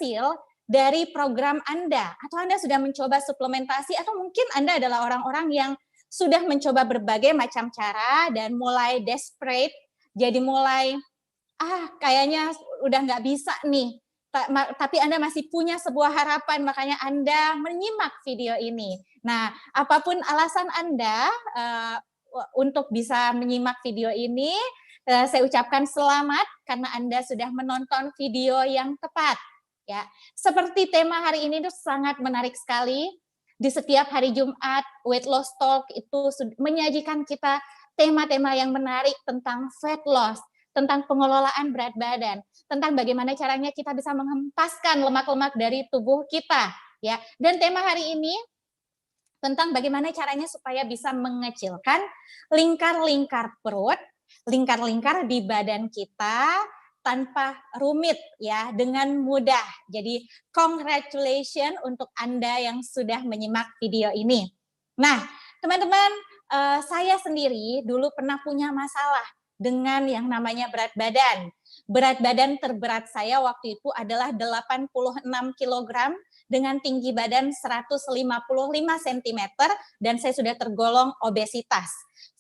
hasil dari program Anda, atau Anda sudah mencoba suplementasi, atau mungkin Anda adalah orang-orang yang sudah mencoba berbagai macam cara dan mulai desperate, jadi mulai kayaknya udah nggak bisa nih, tapi Anda masih punya sebuah harapan, makanya Anda menyimak video ini. Nah, apapun alasan Anda untuk bisa menyimak video ini, saya ucapkan selamat karena Anda sudah menonton video yang tepat. Ya, seperti tema hari ini itu sangat menarik sekali. Di setiap hari Jumat, Weight Loss Talk itu menyajikan kita tema-tema yang menarik tentang fat loss, tentang pengelolaan berat badan, tentang bagaimana caranya kita bisa menghempaskan lemak-lemak dari tubuh kita, ya. Dan tema hari ini tentang bagaimana caranya supaya bisa mengecilkan lingkar-lingkar perut, lingkar-lingkar di badan kita tanpa rumit, ya, dengan mudah. Jadi congratulations untuk Anda yang sudah menyimak video ini. Nah, teman-teman, saya sendiri dulu pernah punya masalah dengan yang namanya berat badan. Berat badan terberat saya waktu itu adalah 86 kg dengan tinggi badan 155 cm dan saya sudah tergolong obesitas.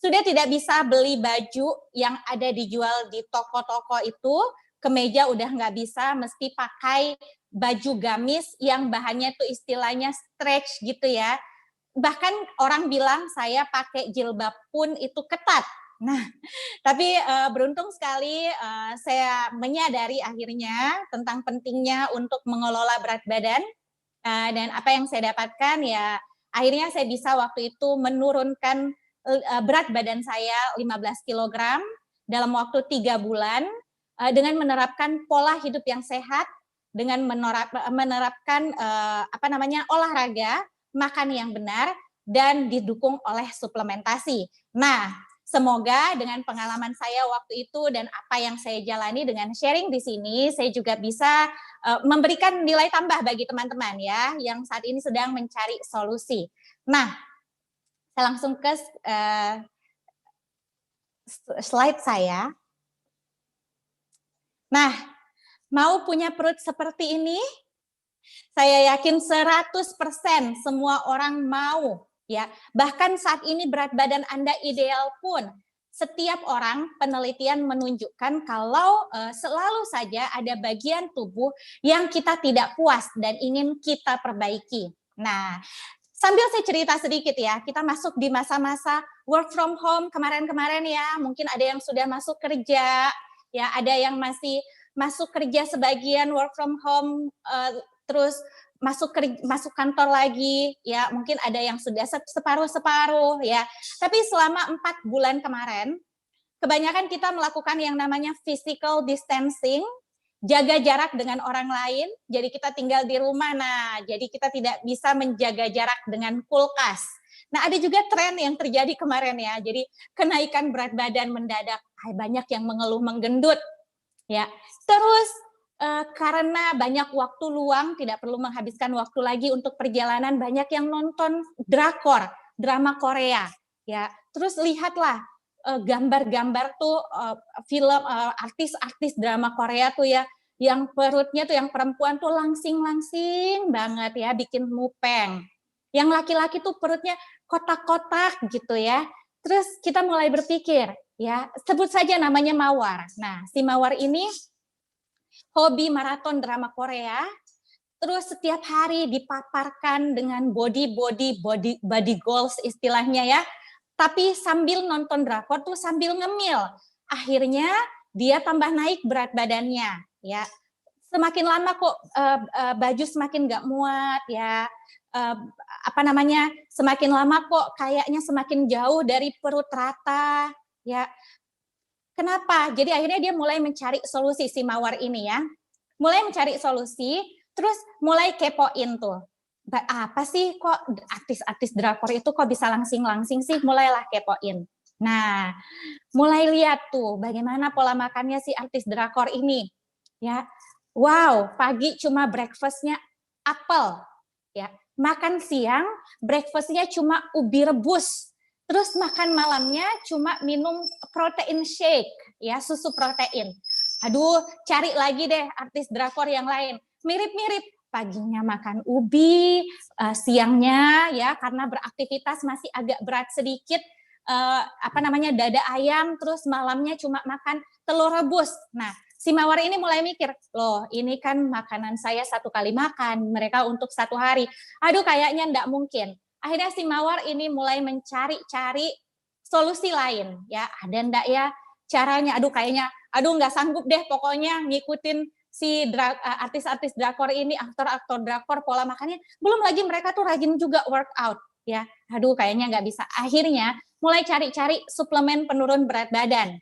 Sudah tidak bisa beli baju yang ada dijual di toko-toko itu, kemeja udah nggak bisa, mesti pakai baju gamis yang bahannya tuh istilahnya stretch gitu ya. Bahkan orang bilang saya pakai jilbab pun itu ketat. Nah, tapi beruntung sekali saya menyadari akhirnya tentang pentingnya untuk mengelola berat badan, dan apa yang saya dapatkan ya akhirnya saya bisa waktu itu menurunkan berat badan saya 15 kg dalam waktu 3 bulan dengan menerapkan pola hidup yang sehat, dengan menerapkan olahraga, makan yang benar, dan didukung oleh suplementasi. Nah, semoga dengan pengalaman saya waktu itu dan apa yang saya jalani dengan sharing di sini, saya juga bisa memberikan nilai tambah bagi teman-teman ya yang saat ini sedang mencari solusi. Nah, saya langsung ke slide saya. Nah, mau punya perut seperti ini? Saya yakin 100% semua orang mau, ya. Bahkan saat ini berat badan Anda ideal pun, setiap orang penelitian menunjukkan kalau selalu saja ada bagian tubuh yang kita tidak puas dan ingin kita perbaiki. Nah, sambil saya cerita sedikit ya, kita masuk di masa-masa work from home kemarin-kemarin ya, mungkin ada yang sudah masuk kerja, ya ada yang masih masuk kerja sebagian work from home, terus masuk kantor lagi, ya mungkin ada yang sudah separuh-separuh ya. Tapi selama 4 bulan kemarin, kebanyakan kita melakukan yang namanya physical distancing, jaga jarak dengan orang lain, jadi kita tinggal di rumah, nah jadi kita tidak bisa menjaga jarak dengan kulkas. Nah ada juga tren yang terjadi kemarin ya, jadi kenaikan berat badan mendadak, banyak yang mengeluh menggendut, ya. Terus karena banyak waktu luang, tidak perlu menghabiskan waktu lagi untuk perjalanan, banyak yang nonton drakor, drama Korea, ya. Terus lihatlah gambar-gambar tuh film artis-artis drama Korea tuh ya, yang perutnya tuh yang perempuan tuh langsing-langsing banget ya, bikin mupeng. Yang laki-laki tuh perutnya kotak-kotak gitu ya. Terus kita mulai berpikir, ya sebut saja namanya Mawar. Nah, si Mawar ini hobi maraton drama Korea, terus setiap hari dipaparkan dengan body goals istilahnya ya, tapi sambil nonton drakor tuh sambil ngemil. Akhirnya dia tambah naik berat badannya, ya. Semakin lama kok baju semakin nggak muat ya, semakin lama kok kayaknya semakin jauh dari perut rata, ya. Kenapa? Jadi akhirnya dia mulai mencari solusi si Mawar ini ya. Mulai mencari solusi, terus mulai kepoin tuh. Apa sih kok artis-artis drakor itu kok bisa langsing-langsing sih? Mulailah kepoin. Nah, mulai lihat tuh bagaimana pola makannya si artis drakor ini. Ya. Wow, pagi cuma breakfast-nya apel. Ya. Makan siang breakfast-nya cuma ubi rebus. Terus makan malamnya cuma minum protein shake, ya susu protein. Aduh, cari lagi deh artis drakor yang lain. mirip-mirip. Paginya makan ubi, siangnya ya karena beraktivitas masih agak berat sedikit, dada ayam, terus malamnya cuma makan telur rebus. Nah, si Mawar ini mulai mikir, loh ini kan makanan saya 1 kali makan, mereka untuk 1 hari. Aduh kayaknya enggak mungkin. Akhirnya si Mawar ini mulai mencari-cari solusi lain, ya ada enggak ya caranya, aduh nggak sanggup deh pokoknya ngikutin si artis-artis drakor ini, aktor-aktor drakor pola makannya, belum lagi mereka tuh rajin juga workout, ya. Aduh kayaknya nggak bisa. Akhirnya mulai cari-cari suplemen penurun berat badan,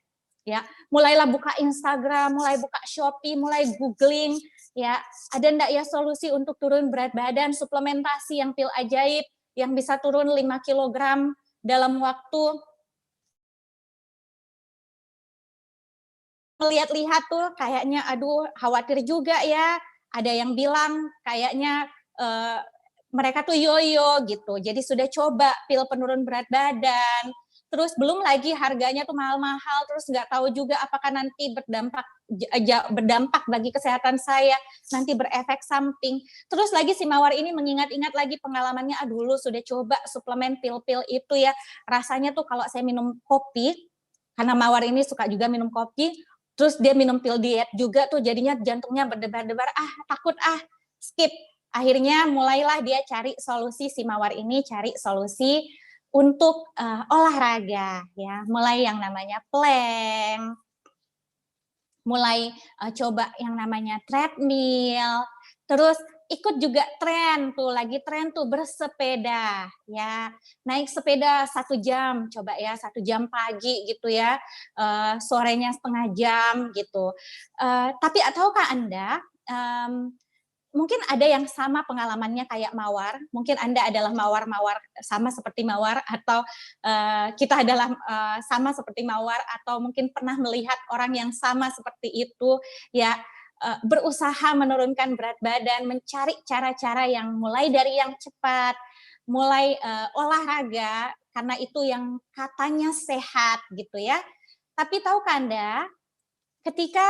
ya. Mulailah buka Instagram, mulai buka Shopee, mulai googling, ya. Ada nggak ya solusi untuk turun berat badan, suplementasi yang pil ajaib yang bisa turun 5 kilogram dalam waktu. Lihat-lihat tuh kayaknya aduh khawatir juga ya, ada yang bilang kayaknya, mereka tuh yoyo gitu, jadi sudah coba pil penurun berat badan, terus belum lagi harganya tuh mahal-mahal, terus nggak tahu juga apakah nanti berdampak bagi kesehatan saya, nanti berefek samping. Terus lagi si Mawar ini mengingat-ingat lagi pengalamannya, dulu sudah coba suplemen pil-pil itu ya, rasanya tuh kalau saya minum kopi, karena Mawar ini suka juga minum kopi, terus dia minum pil diet juga tuh jadinya jantungnya berdebar-debar, takut skip. Akhirnya mulailah dia cari solusi, si Mawar ini cari solusi untuk olahraga ya, mulai yang namanya plank, mulai coba yang namanya treadmill, terus ikut juga tren tuh, lagi tren tuh bersepeda ya, naik sepeda 1 jam, coba ya 1 jam pagi gitu ya, sorenya 1/2 jam gitu. Tapi tahukah Anda, mungkin ada yang sama pengalamannya kayak Mawar, mungkin Anda adalah Mawar sama seperti Mawar, atau kita adalah sama seperti Mawar, atau mungkin pernah melihat orang yang sama seperti itu ya, berusaha menurunkan berat badan, mencari cara-cara yang mulai dari yang cepat, mulai olahraga karena itu yang katanya sehat gitu ya. Tapi tahukah Anda, ketika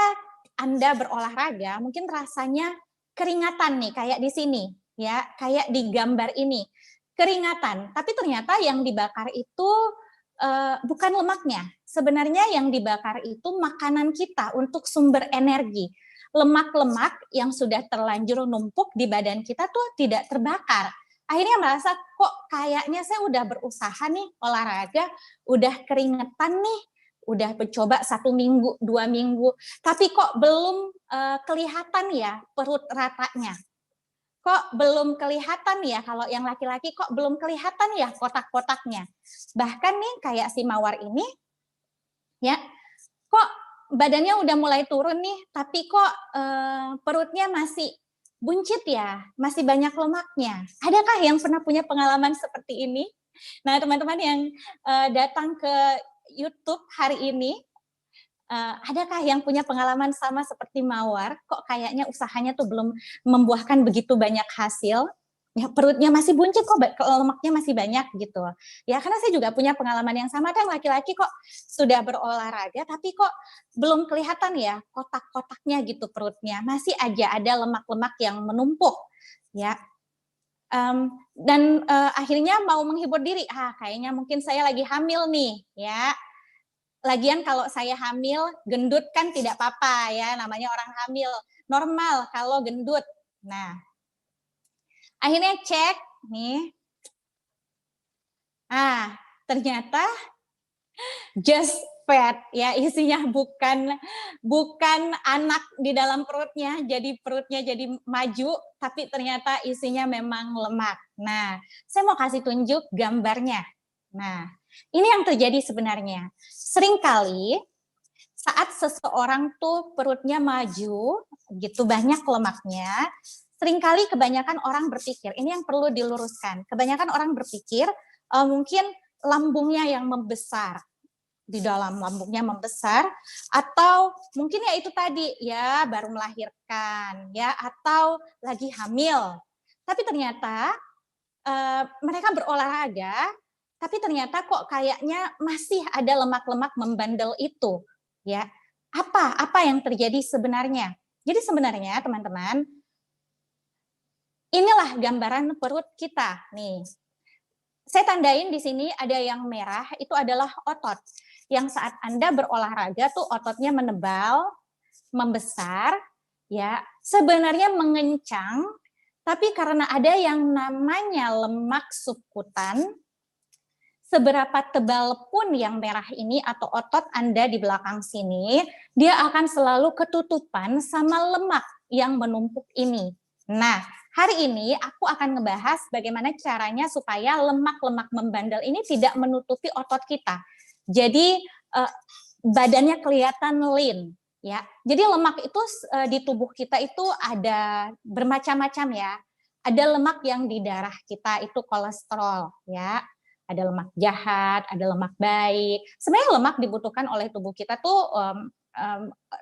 Anda berolahraga mungkin rasanya keringatan nih kayak di sini ya, kayak di gambar ini, keringatan, tapi ternyata yang dibakar itu bukan lemaknya. Sebenarnya yang dibakar itu makanan kita untuk sumber energi. Lemak-lemak yang sudah terlanjur numpuk di badan kita tuh tidak terbakar. Akhirnya merasa kok kayaknya saya udah berusaha nih olahraga, udah keringetan nih, udah mencoba 1 minggu, 2 minggu, tapi kok belum kelihatan ya perut ratanya. Kok belum kelihatan ya, kalau yang laki-laki kok belum kelihatan ya kotak-kotaknya. Bahkan nih kayak si Mawar ini, ya, kok badannya udah mulai turun nih, tapi kok perutnya masih buncit ya, masih banyak lemaknya. Adakah yang pernah punya pengalaman seperti ini? Nah, teman-teman yang datang ke YouTube hari ini, adakah yang punya pengalaman sama seperti Mawar, kok kayaknya usahanya tuh belum membuahkan begitu banyak hasil, ya perutnya masih buncit kok lemaknya masih banyak gitu. Ya karena saya juga punya pengalaman yang sama kan, laki-laki kok sudah berolahraga tapi kok belum kelihatan ya kotak-kotaknya gitu perutnya, masih aja ada lemak-lemak yang menumpuk ya. Dan akhirnya mau menghibur diri, kayaknya mungkin saya lagi hamil nih ya. Lagian kalau saya hamil, gendut kan tidak apa-apa ya, namanya orang hamil, normal kalau gendut. Nah, akhirnya cek nih, ternyata just fat ya, isinya bukan anak di dalam perutnya, jadi perutnya jadi maju, tapi ternyata isinya memang lemak. Nah, saya mau kasih tunjuk gambarnya. Nah, ini yang terjadi sebenarnya. Seringkali saat seseorang tuh perutnya maju, gitu banyak lemaknya, seringkali kebanyakan orang berpikir, ini yang perlu diluruskan, kebanyakan orang berpikir mungkin lambungnya yang membesar, di dalam lambungnya membesar, atau mungkin ya itu tadi ya baru melahirkan ya, atau lagi hamil. Tapi ternyata mereka berolahraga, tapi ternyata kok kayaknya masih ada lemak-lemak membandel itu ya. Apa yang terjadi sebenarnya? Jadi sebenarnya teman-teman, gambaran perut kita. Nih, saya tandain di sini ada yang merah, itu adalah otot. Yang saat Anda berolahraga tuh ototnya menebal, membesar, ya, sebenarnya mengencang, tapi karena ada yang namanya lemak subkutan, seberapa tebal pun yang merah ini atau otot Anda di belakang sini, dia akan selalu ketutupan sama lemak yang menumpuk ini. Nah, hari ini aku akan ngebahas bagaimana caranya supaya lemak-lemak membandel ini tidak menutupi otot kita. Jadi badannya kelihatan lean, ya. Jadi lemak itu di tubuh kita itu ada bermacam-macam ya. Ada lemak yang di darah kita itu kolesterol, ya. Ada lemak jahat, ada lemak baik. Sebenarnya lemak dibutuhkan oleh tubuh kita tuh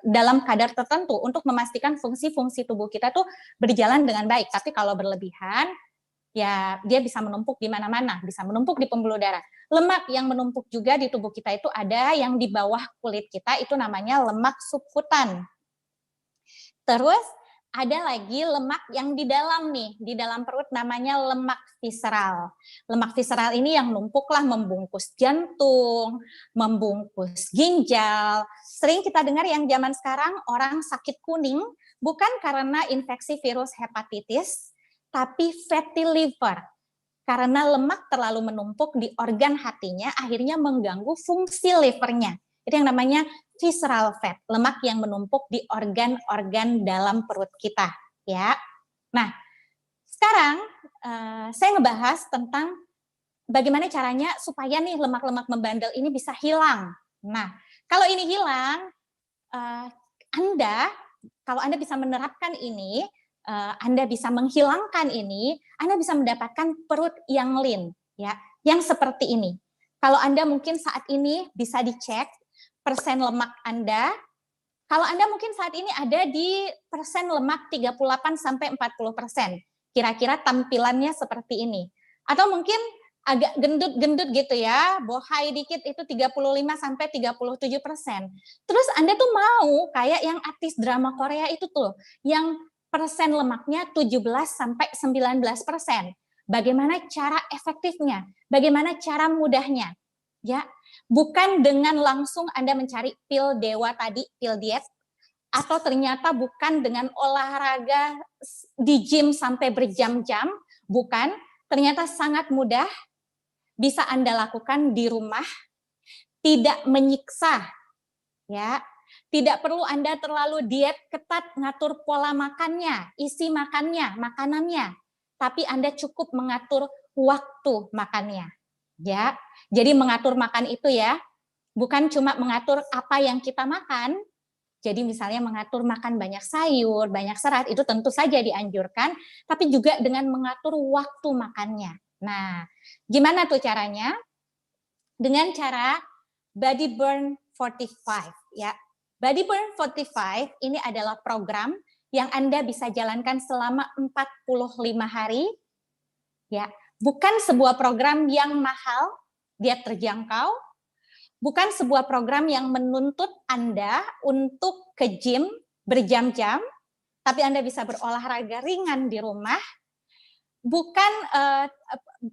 dalam kadar tertentu untuk memastikan fungsi-fungsi tubuh kita tuh berjalan dengan baik. Tapi kalau berlebihan, ya dia bisa menumpuk di mana-mana, bisa menumpuk di pembuluh darah. Lemak yang menumpuk juga di tubuh kita itu ada yang di bawah kulit kita, itu namanya lemak subkutan. Terus ada lagi lemak yang di dalam nih, di dalam perut namanya lemak visceral. Lemak visceral ini yang numpuklah membungkus jantung, membungkus ginjal. Sering kita dengar yang zaman sekarang orang sakit kuning bukan karena infeksi virus hepatitis, tapi fatty liver. Karena lemak terlalu menumpuk di organ hatinya, akhirnya mengganggu fungsi livernya. Itu yang namanya visceral fat, lemak yang menumpuk di organ-organ dalam perut kita, ya. Nah, sekarang saya ngebahas tentang bagaimana caranya supaya nih lemak-lemak membandel ini bisa hilang. Nah, kalau ini hilang, kalau Anda bisa menerapkan ini, Anda bisa menghilangkan ini, Anda bisa mendapatkan perut yang lean, ya, yang seperti ini. Kalau Anda mungkin saat ini bisa dicek persen lemak Anda. Kalau Anda mungkin saat ini ada di persen lemak 38-40%. Kira-kira tampilannya seperti ini. Atau mungkin agak gendut-gendut gitu ya, bohai dikit itu 35-37%. Terus Anda tuh mau kayak yang artis drama Korea itu tuh, yang persen lemaknya 17-19%. Bagaimana cara efektifnya? Bagaimana cara mudahnya? Ya, bukan dengan langsung Anda mencari pil dewa tadi, pil diet, atau ternyata bukan dengan olahraga di gym sampai berjam-jam, bukan, ternyata sangat mudah, bisa Anda lakukan di rumah, tidak menyiksa, ya, tidak perlu Anda terlalu diet ketat, ngatur pola makannya, isi makannya, makanannya, tapi Anda cukup mengatur waktu makannya. Ya, jadi mengatur makan itu ya, bukan cuma mengatur apa yang kita makan. Jadi misalnya mengatur makan banyak sayur, banyak serat, itu tentu saja dianjurkan, tapi juga dengan mengatur waktu makannya. Nah, gimana tuh caranya? Dengan cara Body Burn 45 ya. Body Burn 45 ini adalah program yang Anda bisa jalankan selama 45 hari ya. Bukan sebuah program yang mahal, dia terjangkau, bukan sebuah program yang menuntut Anda untuk ke gym berjam-jam, tapi Anda bisa berolahraga ringan di rumah, bukan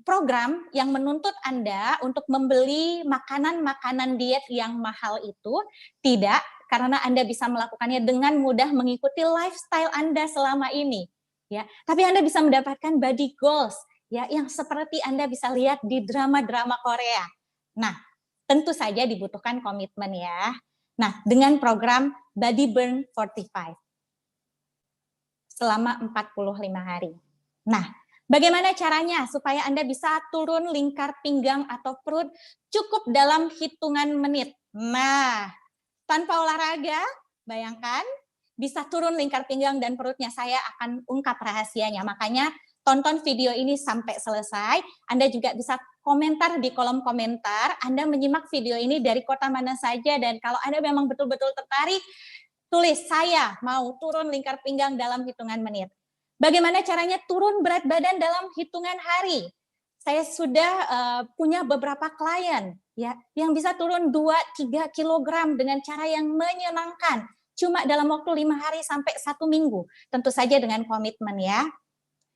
program yang menuntut Anda untuk membeli makanan-makanan diet yang mahal itu, tidak, karena Anda bisa melakukannya dengan mudah mengikuti lifestyle Anda selama ini. Ya, tapi Anda bisa mendapatkan body goals, ya, yang seperti Anda bisa lihat di drama-drama Korea. Nah, tentu saja dibutuhkan komitmen ya. Nah, dengan program Body Burn 45 selama 45 hari. Nah, bagaimana caranya supaya Anda bisa turun lingkar pinggang atau perut cukup dalam hitungan menit? Nah, tanpa olahraga, bayangkan bisa turun lingkar pinggang dan perutnya. Saya akan ungkap rahasianya. Makanya tonton video ini sampai selesai. Anda juga bisa komentar di kolom komentar. Anda menyimak video ini dari kota mana saja, dan kalau Anda memang betul-betul tertarik, tulis saya mau turun lingkar pinggang dalam hitungan menit. Bagaimana caranya turun berat badan dalam hitungan hari? Saya sudah punya beberapa klien ya yang bisa turun 2-3 kg dengan cara yang menyenangkan. Cuma dalam waktu 5 hari sampai 1 minggu. Tentu saja dengan komitmen ya.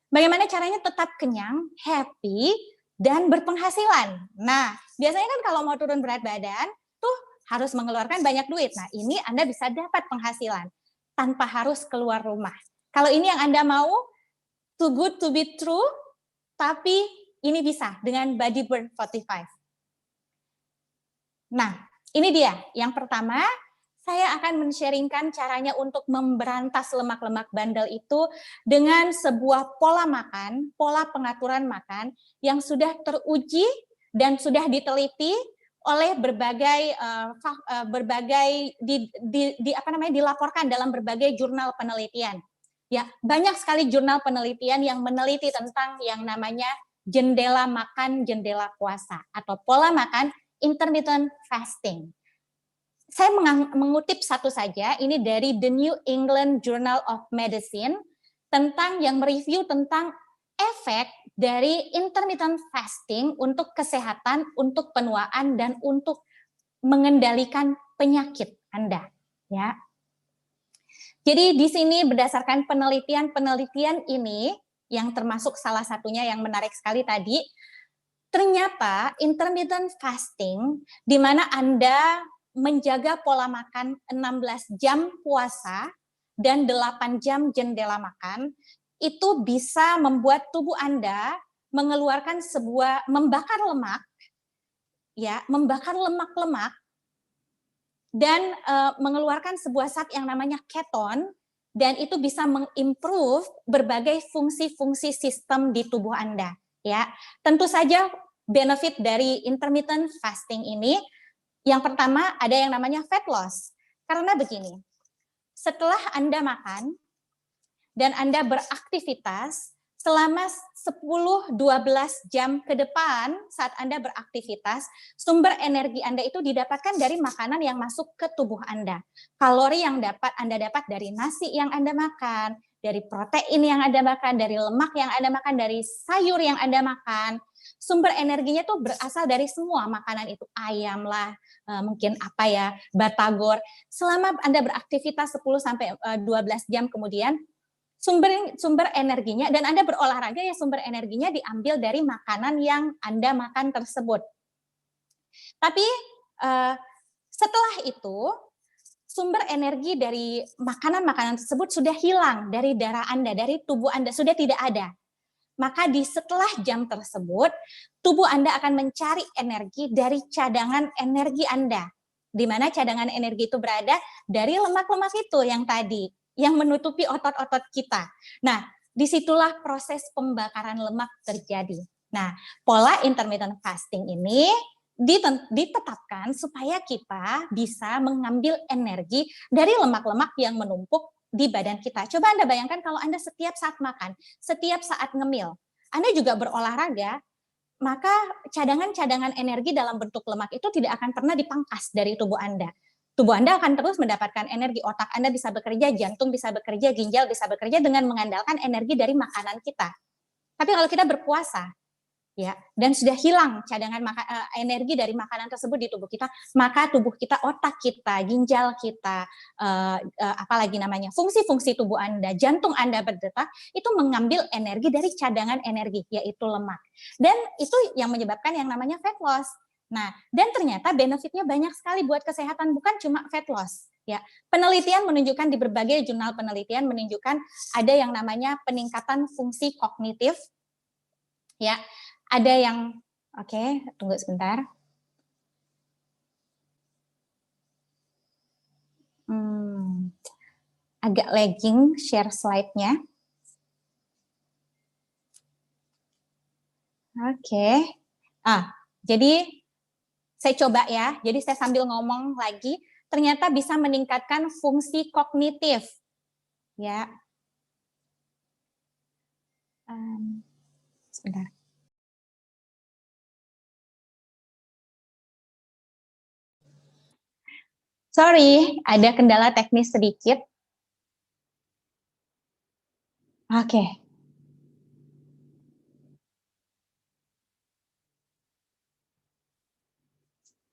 Bagaimana caranya tetap kenyang, happy, dan berpenghasilan? Nah, biasanya kan kalau mau turun berat badan, tuh harus mengeluarkan banyak duit. Nah, ini Anda bisa dapat penghasilan tanpa harus keluar rumah. Kalau ini yang Anda mau, too good to be true, tapi ini bisa dengan Body Burn 45. Nah, ini dia. Yang pertama, saya akan men-sharingkan caranya untuk memberantas lemak-lemak bandel itu dengan sebuah pola makan, pola pengaturan makan yang sudah teruji dan sudah diteliti oleh berbagai dilaporkan dalam berbagai jurnal penelitian. Ya, banyak sekali jurnal penelitian yang meneliti tentang yang namanya jendela makan, jendela puasa atau pola makan intermittent fasting. Saya mengutip satu saja, ini dari The New England Journal of Medicine, tentang yang mereview tentang efek dari intermittent fasting untuk kesehatan, untuk penuaan, dan untuk mengendalikan penyakit Anda. Ya. Jadi di sini berdasarkan penelitian ini, yang termasuk salah satunya yang menarik sekali tadi, ternyata intermittent fasting, di mana Anda menjaga pola makan 16 jam puasa dan 8 jam jendela makan, itu bisa membuat tubuh Anda mengeluarkan membakar lemak, ya, membakar lemak-lemak dan mengeluarkan sebuah zat yang namanya keton, dan itu bisa mengimprove berbagai fungsi-fungsi sistem di tubuh Anda. Ya, tentu saja benefit dari intermittent fasting ini, yang pertama ada yang namanya fat loss. Karena begini, setelah Anda makan dan Anda beraktivitas selama 10-12 jam ke depan saat Anda beraktivitas, sumber energi Anda itu didapatkan dari makanan yang masuk ke tubuh Anda. Kalori yang Anda dapat dari nasi yang Anda makan, dari protein yang Anda makan, dari lemak yang Anda makan, dari sayur yang Anda makan. Sumber energinya tuh berasal dari semua makanan itu, ayam lah, mungkin apa ya, batagor. Selama Anda beraktivitas 10-12 jam kemudian, sumber energinya, dan Anda berolahraga, ya sumber energinya diambil dari makanan yang Anda makan tersebut. Tapi setelah itu, sumber energi dari makanan-makanan tersebut sudah hilang dari darah Anda, dari tubuh Anda, sudah tidak ada. Maka di setelah jam tersebut, tubuh Anda akan mencari energi dari cadangan energi Anda. Di mana cadangan energi itu berada dari lemak-lemak itu yang tadi, yang menutupi otot-otot kita. Nah, disitulah proses pembakaran lemak terjadi. Nah, pola intermittent fasting ini ditetapkan supaya kita bisa mengambil energi dari lemak-lemak yang menumpuk di badan kita. Coba Anda bayangkan kalau Anda setiap saat makan, setiap saat ngemil, Anda juga berolahraga, maka cadangan-cadangan energi dalam bentuk lemak itu tidak akan pernah dipangkas dari tubuh Anda. Tubuh Anda akan terus mendapatkan energi, otak Anda bisa bekerja, jantung bisa bekerja, ginjal bisa bekerja dengan mengandalkan energi dari makanan kita. Tapi kalau kita berpuasa, ya, dan sudah hilang cadangan energi dari makanan tersebut di tubuh kita, maka tubuh kita, otak kita, ginjal kita, apalagi namanya fungsi-fungsi tubuh Anda, jantung Anda berdetak, itu mengambil energi dari cadangan energi, yaitu lemak. Dan itu yang menyebabkan yang namanya fat loss. Nah, dan ternyata benefitnya banyak sekali buat kesehatan, bukan cuma fat loss. Ya, penelitian menunjukkan, di berbagai jurnal penelitian menunjukkan ada yang namanya peningkatan fungsi kognitif. Ya, ada yang, oke, tunggu sebentar. Agak lagging share slide-nya. Oke. Jadi saya coba ya. Jadi saya sambil ngomong lagi, ternyata bisa meningkatkan fungsi kognitif. Ya. Sebentar. Sorry, ada kendala teknis sedikit. Oke.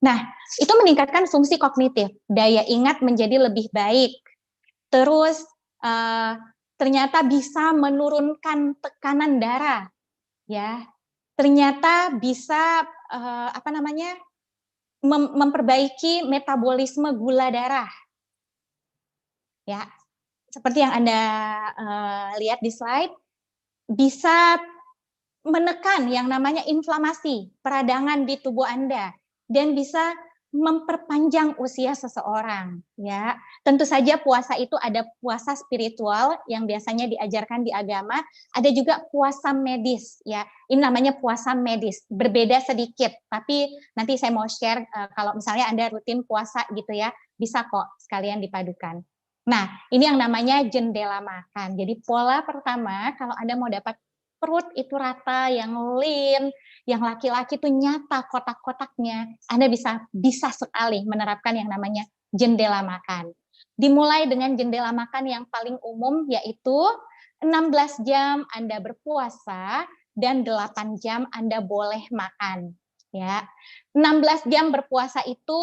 Nah, itu meningkatkan fungsi kognitif, daya ingat menjadi lebih baik. Terus ternyata bisa menurunkan tekanan darah, ya. Ternyata bisa memperbaiki metabolisme gula darah, ya. Seperti yang Anda lihat di slide, bisa menekan yang namanya inflamasi, peradangan di tubuh Anda, dan bisa memperpanjang usia seseorang, ya. Tentu saja puasa itu ada puasa spiritual yang biasanya diajarkan di agama, ada juga puasa medis, ya. Ini namanya puasa medis, berbeda sedikit, tapi nanti saya mau share kalau misalnya Anda rutin puasa gitu ya, bisa kok sekalian dipadukan. Nah, ini yang namanya jendela makan. Jadi pola pertama, kalau Anda mau dapat perut itu rata, yang lean, yang laki-laki itu nyata kotak-kotaknya, Anda bisa sekali menerapkan yang namanya jendela makan. Dimulai dengan jendela makan yang paling umum, yaitu 16 jam Anda berpuasa dan 8 jam Anda boleh makan. Ya, 16 jam berpuasa itu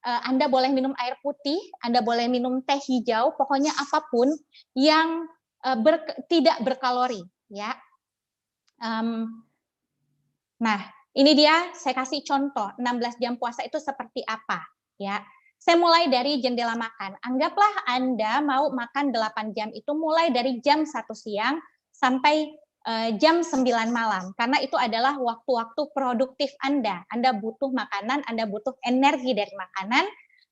Anda boleh minum air putih, Anda boleh minum teh hijau, pokoknya apapun yang tidak berkalori, ya. Nah, ini dia saya kasih contoh 16 jam puasa itu seperti apa, ya. Saya mulai dari jendela makan. Anggaplah Anda mau makan 8 jam itu mulai dari jam 1 siang sampai jam 9 malam. Karena itu adalah waktu-waktu produktif Anda. Anda butuh makanan, Anda butuh energi dari makanan,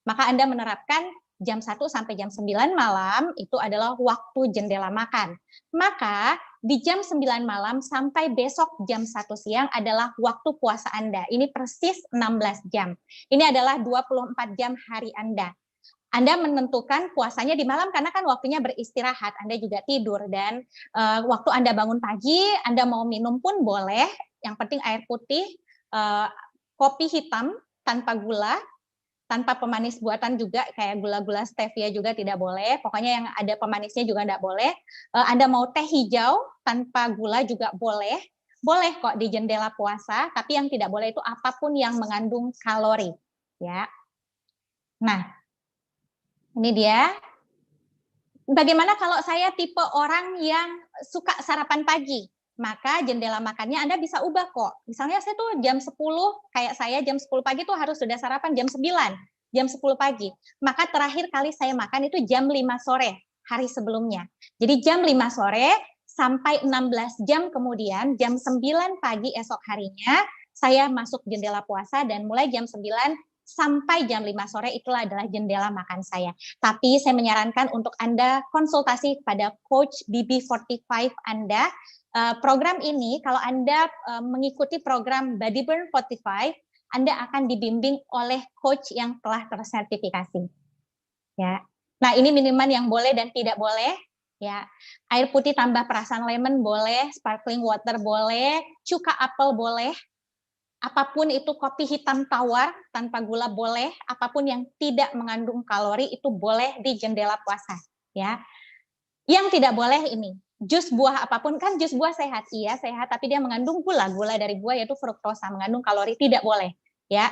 maka Anda menerapkan jam 1 sampai jam 9 malam itu adalah waktu jendela makan. Maka di jam 9 malam sampai besok jam 1 siang adalah waktu puasa Anda. Ini persis 16 jam. Ini adalah 24 jam hari Anda. Anda menentukan puasanya di malam karena kan waktunya beristirahat, Anda juga tidur, dan waktu Anda bangun pagi, Anda mau minum pun boleh, yang penting air putih, kopi hitam tanpa gula, tanpa pemanis buatan juga, kayak gula-gula stevia juga tidak boleh, pokoknya yang ada pemanisnya juga tidak boleh. Anda mau teh hijau tanpa gula juga boleh kok di jendela puasa, tapi yang tidak boleh itu apapun yang mengandung kalori, ya. Nah, ini dia. Bagaimana kalau saya tipe orang yang suka sarapan pagi? Maka jendela makannya Anda bisa ubah kok. Misalnya saya tuh jam 10, kayak saya jam 10 pagi tuh harus sudah sarapan jam 9, jam 10 pagi. Maka terakhir kali saya makan itu jam 5 sore, hari sebelumnya. Jadi jam 5 sore sampai 16 jam kemudian, jam 9 pagi esok harinya, saya masuk jendela puasa dan mulai jam 9 sampai jam 5 sore itulah adalah jendela makan saya. Tapi saya menyarankan untuk Anda konsultasi pada Coach BB45 Anda. Program ini kalau Anda mengikuti program Body Burn 45, Anda akan dibimbing oleh coach yang telah tersertifikasi. Ya. Nah, ini minuman yang boleh dan tidak boleh. Ya, air putih tambah perasan lemon boleh, sparkling water boleh, cuka apel boleh, apapun itu kopi hitam tawar tanpa gula boleh, apapun yang tidak mengandung kalori itu boleh di jendela puasa, ya. Yang tidak boleh ini, jus buah apapun, kan jus buah sehat, iya sehat, tapi dia mengandung gula dari buah yaitu fruktosa, mengandung kalori, tidak boleh, ya.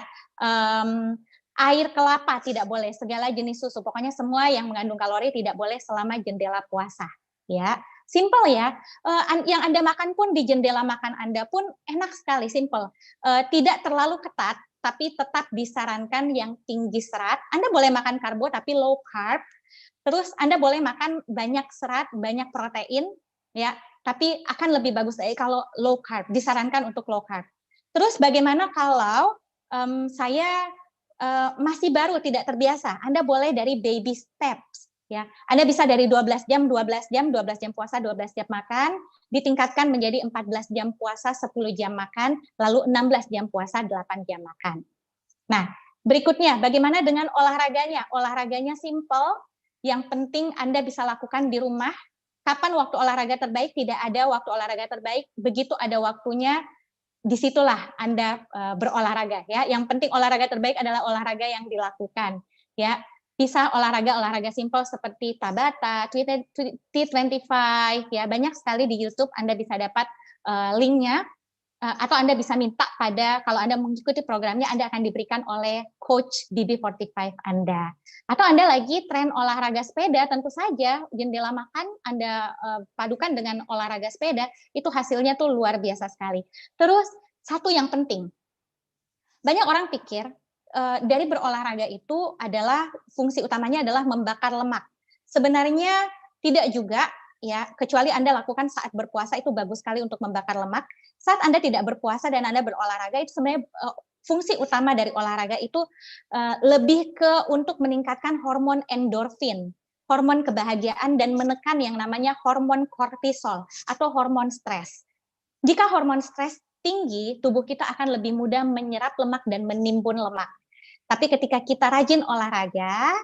Air kelapa tidak boleh, segala jenis susu, pokoknya semua yang mengandung kalori tidak boleh selama jendela puasa, ya. Simple ya, yang Anda makan pun di jendela makan Anda pun enak sekali, simple. Tidak terlalu ketat, tapi tetap disarankan yang tinggi serat. Anda boleh makan karbo tapi low carb. Terus Anda boleh makan banyak serat, banyak protein, ya. Tapi akan lebih bagus kalau low carb, disarankan untuk low carb. Terus bagaimana kalau saya masih baru, tidak terbiasa? Anda boleh dari baby steps. Ya, Anda bisa dari 12 jam puasa, 12 jam makan, ditingkatkan menjadi 14 jam puasa, 10 jam makan, lalu 16 jam puasa, 8 jam makan. Nah, berikutnya bagaimana dengan olahraganya? Olahraganya simple, yang penting Anda bisa lakukan di rumah. Kapan waktu olahraga terbaik? Tidak ada waktu olahraga terbaik, begitu ada waktunya, disitulah Anda berolahraga, ya. Yang penting olahraga terbaik adalah olahraga yang dilakukan, ya. Bisa olahraga simpel seperti Tabata, T25, ya, banyak sekali di YouTube Anda bisa dapat linknya, atau Anda bisa minta kalau Anda mengikuti programnya, Anda akan diberikan oleh coach BB45 Anda. Atau Anda lagi tren olahraga sepeda, tentu saja jendela makan Anda padukan dengan olahraga sepeda, itu hasilnya tuh luar biasa sekali. Terus satu yang penting, banyak orang pikir dari berolahraga itu adalah fungsi utamanya adalah membakar lemak. Sebenarnya tidak juga, ya, kecuali Anda lakukan saat berpuasa, itu bagus sekali untuk membakar lemak. Saat Anda tidak berpuasa dan Anda berolahraga, itu sebenarnya fungsi utama dari olahraga itu lebih ke untuk meningkatkan hormon endorfin, hormon kebahagiaan, dan menekan yang namanya hormon kortisol atau hormon stres. Jika hormon stres tinggi, tubuh kita akan lebih mudah menyerap lemak dan menimbun lemak. Tapi ketika kita rajin olahraga,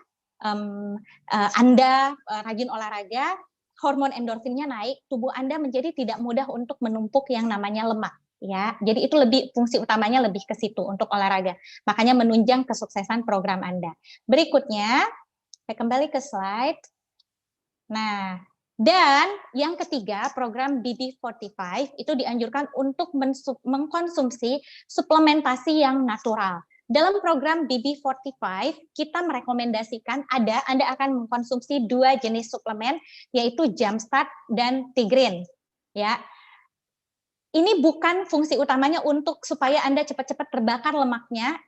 Anda rajin olahraga, hormon endorfinnya naik, tubuh Anda menjadi tidak mudah untuk menumpuk yang namanya lemak. Ya, jadi itu lebih fungsi utamanya lebih ke situ untuk olahraga. Makanya menunjang kesuksesan program Anda. Berikutnya, saya kembali ke slide. Nah, dan yang ketiga, program BB45 itu dianjurkan untuk mengkonsumsi suplementasi yang natural. Dalam program BB45, kita merekomendasikan Anda akan mengkonsumsi 2 jenis suplemen, yaitu Jumpstart dan Tigrin. Ya, ini bukan fungsi utamanya untuk supaya Anda cepat-cepat terbakar lemaknya,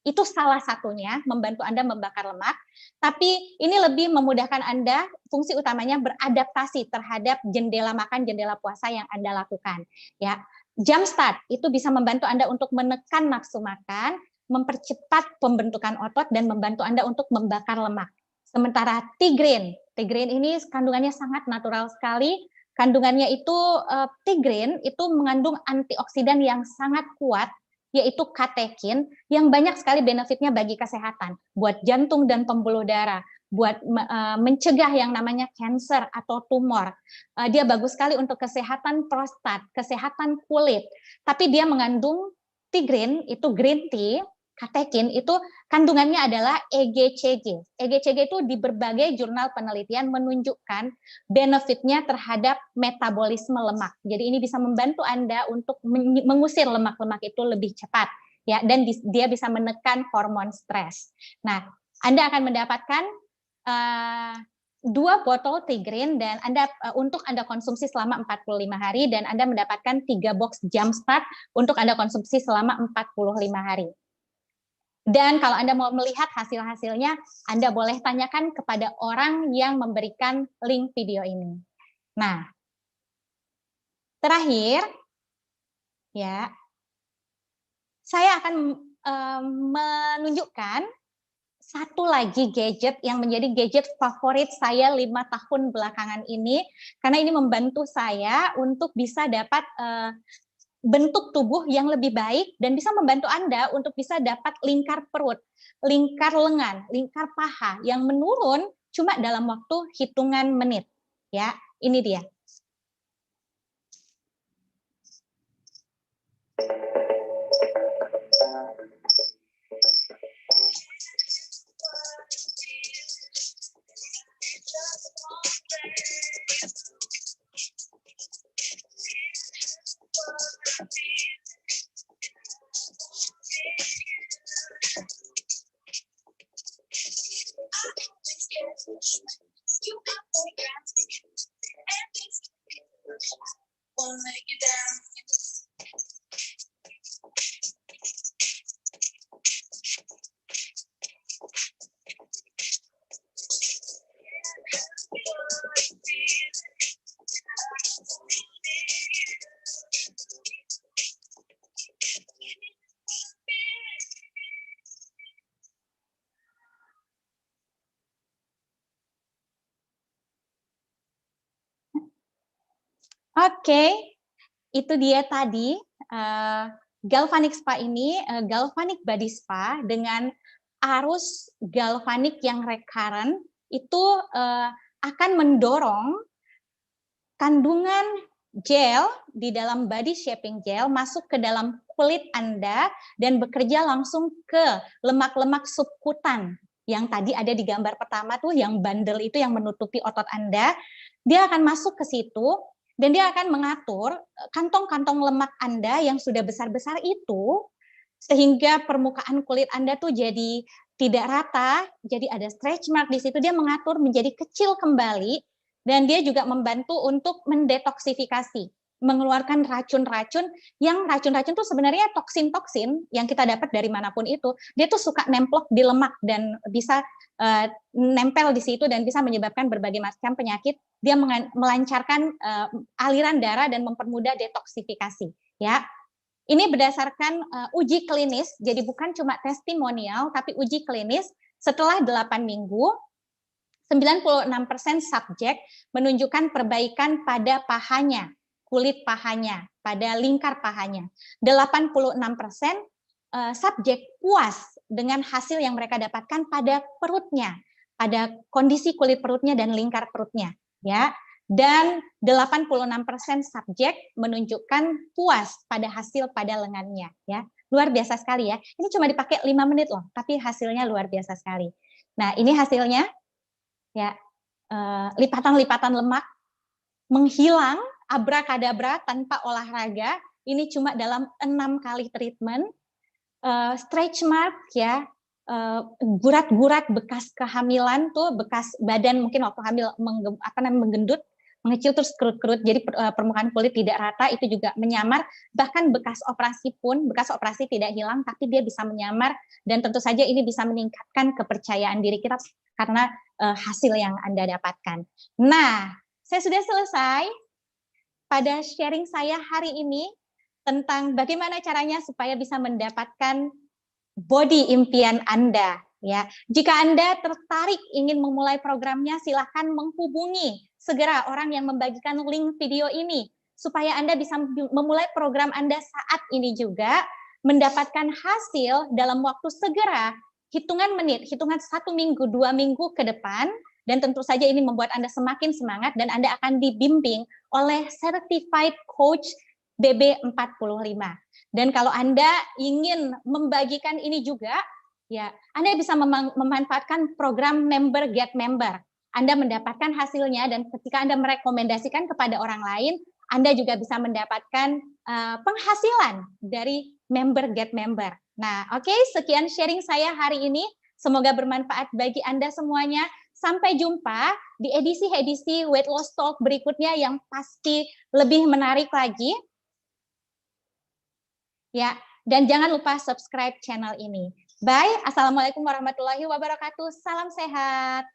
itu salah satunya, membantu Anda membakar lemak, tapi ini lebih memudahkan Anda, fungsi utamanya beradaptasi terhadap jendela makan, jendela puasa yang Anda lakukan. Ya, Jumpstart itu bisa membantu Anda untuk menekan nafsu makan, mempercepat pembentukan otot, dan membantu Anda untuk membakar lemak. Sementara Tigrin ini kandungannya sangat natural sekali. Kandungannya itu Tigrin itu mengandung antioksidan yang sangat kuat, yaitu katekin, yang banyak sekali benefitnya bagi kesehatan, buat jantung dan pembuluh darah, buat mencegah yang namanya kanker atau tumor. Dia bagus sekali untuk kesehatan prostat, kesehatan kulit. Tapi dia mengandung Tigrin, itu green tea, katekin itu kandungannya adalah EGCG. EGCG itu di berbagai jurnal penelitian menunjukkan benefitnya terhadap metabolisme lemak. Jadi ini bisa membantu Anda untuk mengusir lemak-lemak itu lebih cepat, ya, dan dia bisa menekan hormon stres. Nah, Anda akan mendapatkan 2 botol Tigrin dan untuk Anda konsumsi selama 45 hari, dan Anda mendapatkan 3 box Jumpstart untuk Anda konsumsi selama 45 hari. Dan kalau Anda mau melihat hasil-hasilnya, Anda boleh tanyakan kepada orang yang memberikan link video ini. Nah, terakhir, ya, saya akan menunjukkan satu lagi gadget yang menjadi gadget favorit saya 5 tahun belakangan ini, karena ini membantu saya untuk bisa dapat bentuk tubuh yang lebih baik dan bisa membantu Anda untuk bisa dapat lingkar perut, lingkar lengan, lingkar paha yang menurun cuma dalam waktu hitungan menit. Ya, ini dia. Oke, itu dia tadi Galvanic Spa ini, Galvanic Body Spa dengan arus galvanik yang recurrent itu akan mendorong kandungan gel di dalam body shaping gel masuk ke dalam kulit Anda dan bekerja langsung ke lemak-lemak subkutan yang tadi ada di gambar pertama tuh, yang bandel itu yang menutupi otot Anda. Dia akan masuk ke situ dan dia akan mengatur kantong-kantong lemak Anda yang sudah besar-besar itu sehingga permukaan kulit Anda tuh jadi tidak rata, jadi ada stretch mark di situ, dia mengatur menjadi kecil kembali, dan dia juga membantu untuk mendetoksifikasi, mengeluarkan racun-racun, yang racun-racun itu sebenarnya toksin-toksin yang kita dapat dari manapun itu, dia tuh suka nemplok di lemak dan bisa nempel di situ dan bisa menyebabkan berbagai macam penyakit. Dia melancarkan aliran darah dan mempermudah detoksifikasi, ya. Ini berdasarkan uji klinis, jadi bukan cuma testimonial, tapi uji klinis setelah 8 minggu, 96% subjek menunjukkan perbaikan pada pahanya, kulit pahanya, pada lingkar pahanya. 86% subjek puas dengan hasil yang mereka dapatkan pada perutnya, pada kondisi kulit perutnya dan lingkar perutnya, ya. Dan 86% subjek menunjukkan puas pada hasil pada lengannya, ya. Luar biasa sekali ya. Ini cuma dipakai 5 menit loh, tapi hasilnya luar biasa sekali. Nah, ini hasilnya, ya. Lipatan-lipatan lemak menghilang abrakadabra tanpa olahraga. Ini cuma dalam 6 kali treatment. Stretch mark, ya, gurat-gurat bekas kehamilan tuh, bekas badan mungkin waktu hamil menggendut, mengecil terus kerut-kerut, jadi permukaan kulit tidak rata, itu juga menyamar. Bahkan bekas operasi pun, bekas operasi tidak hilang, tapi dia bisa menyamar, dan tentu saja ini bisa meningkatkan kepercayaan diri kita karena hasil yang Anda dapatkan. Nah, saya sudah selesai pada sharing saya hari ini tentang bagaimana caranya supaya bisa mendapatkan body impian Anda. Ya, jika Anda tertarik ingin memulai programnya, silahkan menghubungi segera orang yang membagikan link video ini supaya Anda bisa memulai program Anda saat ini juga, mendapatkan hasil dalam waktu segera, hitungan menit, hitungan 1 minggu, 2 minggu ke depan, dan tentu saja ini membuat Anda semakin semangat dan Anda akan dibimbing oleh Certified Coach BB45. Dan kalau Anda ingin membagikan ini juga, ya, Anda bisa memanfaatkan program Member Get Member. Anda mendapatkan hasilnya, dan ketika Anda merekomendasikan kepada orang lain, Anda juga bisa mendapatkan penghasilan dari Member Get Member. Nah, oke, sekian sharing saya hari ini. Semoga bermanfaat bagi Anda semuanya. Sampai jumpa di edisi-edisi Weight Loss Talk berikutnya yang pasti lebih menarik lagi. Ya, dan jangan lupa subscribe channel ini. Bye. Assalamualaikum warahmatullahi wabarakatuh. Salam sehat.